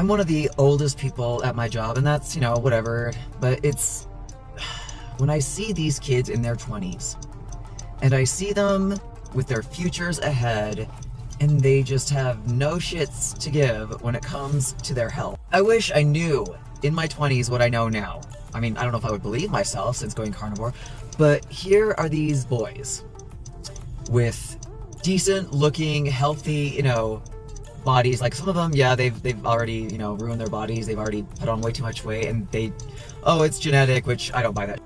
I'm one of the oldest people at my job, and that's, whatever. But it's when I see these kids in their 20s, and I see them with their futures ahead, and they just have no shits to give when it comes to their health. I wish I knew in my 20s what I know now. I mean, I don't know if I would believe myself since going carnivore, but here are these boys with decent looking, healthy, bodies. Like some of them, yeah, they've already, ruined their bodies. They've already put on way too much weight, and it's genetic, which I don't buy that.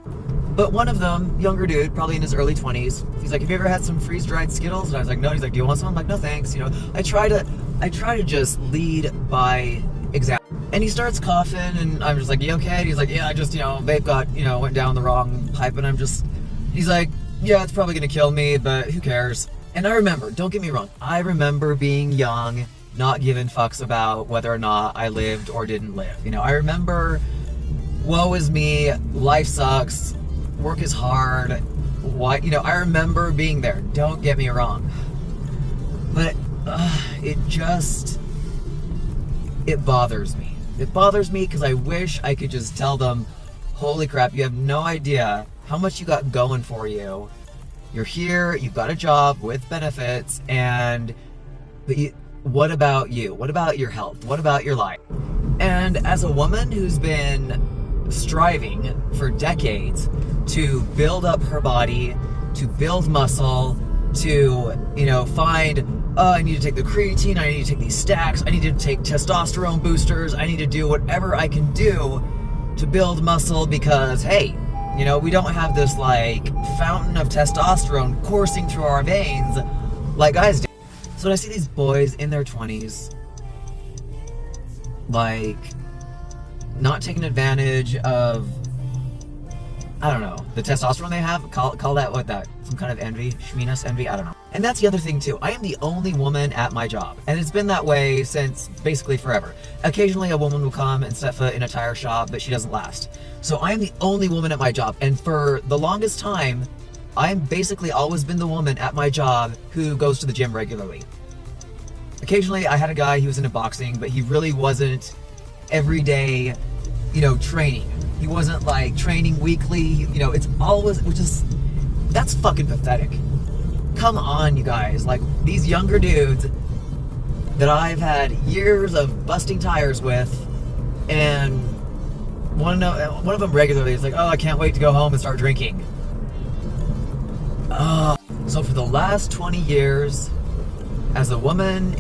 But one of them, younger dude, probably in his early 20s, he's like, have you ever had some freeze-dried Skittles? And I was like, no. He's like, do you want some? I'm like, no thanks. I try to just lead by example. And he starts coughing, and I'm just like, you okay? And he's like, yeah, I just, vape got, went down the wrong pipe, and he's like, yeah, it's probably gonna kill me, but who cares? And I remember, don't get me wrong, I remember being young, not giving fucks about whether or not I lived or didn't live. I remember, woe is me, life sucks, work is hard, I remember being there, don't get me wrong. But it bothers me. It bothers me because I wish I could just tell them, holy crap, you have no idea how much you got going for you. You're here, you've got a job with benefits, but what about you? What about your health? What about your life? And as a woman who's been striving for decades to build up her body, to build muscle, to, find, I need to take the creatine, I need to take these stacks, I need to take testosterone boosters, I need to do whatever I can do to build muscle because, hey, we don't have this, fountain of testosterone coursing through our veins like guys do. So when I see these boys in their 20s, not taking advantage of, I don't know, the testosterone they have, call that, some kind of envy, shminess envy, I don't know. And that's the other thing too, I am the only woman at my job, and it's been that way since basically forever. Occasionally a woman will come and set foot in a tire shop, but she doesn't last. So I am the only woman at my job, and for the longest time, I've basically always been the woman at my job who goes to the gym regularly. Occasionally I had a guy, he was into boxing, but he really wasn't everyday, training. He wasn't training weekly, it's always, that's fucking pathetic. Come on, you guys, these younger dudes that I've had years of busting tires with, and one of them regularly is like, oh, I can't wait to go home and start drinking. So for the last 20 years, as a woman,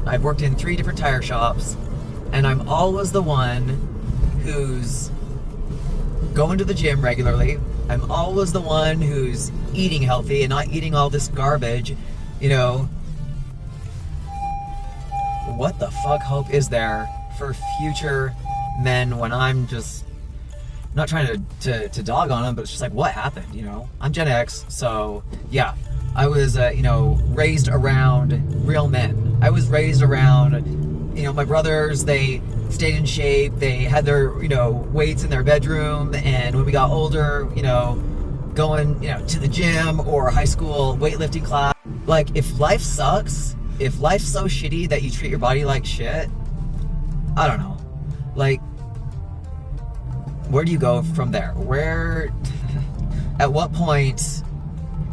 I've worked in 3 different tire shops, and I'm always the one who's going to the gym regularly. I'm always the one who's eating healthy and not eating all this garbage, What the fuck hope is there for future men when I'm just not trying to dog on them, but it's just what happened, I'm Gen X, so yeah, I was, raised around real men. I was raised around, my brothers, they stayed in shape, they had their, weights in their bedroom, and when we got older, going, to the gym or high school weightlifting class. If life sucks, if life's so shitty that you treat your body like shit, I don't know. Where do you go from there? At what point?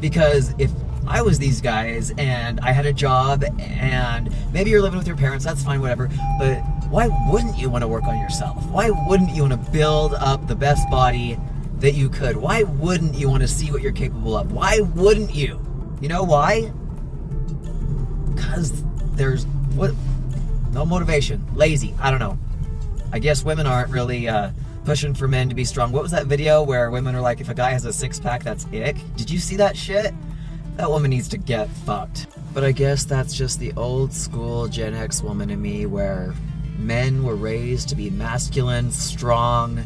Because if I was these guys and I had a job and maybe you're living with your parents, that's fine, whatever, but why wouldn't you want to work on yourself? Why wouldn't you want to build up the best body that you could? Why wouldn't you want to see what you're capable of? Why wouldn't you? You know why? Because there's no motivation, lazy, I don't know. I guess women aren't really pushing for men to be strong. What was that video where women are like, if a guy has a 6-pack, that's ick? Did you see that shit? That woman needs to get fucked. But I guess that's just the old school Gen X woman in me, where men were raised to be masculine, strong,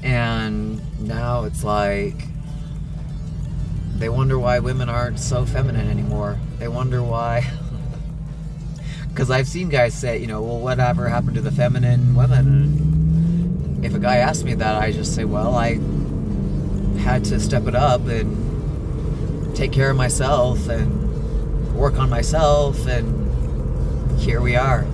and now it's they wonder why women aren't so feminine anymore. They wonder why. Because I've seen guys say, well, whatever happened to the feminine women? And if a guy asks me that, I just say, well, I had to step it up and take care of myself and work on myself, and here we are.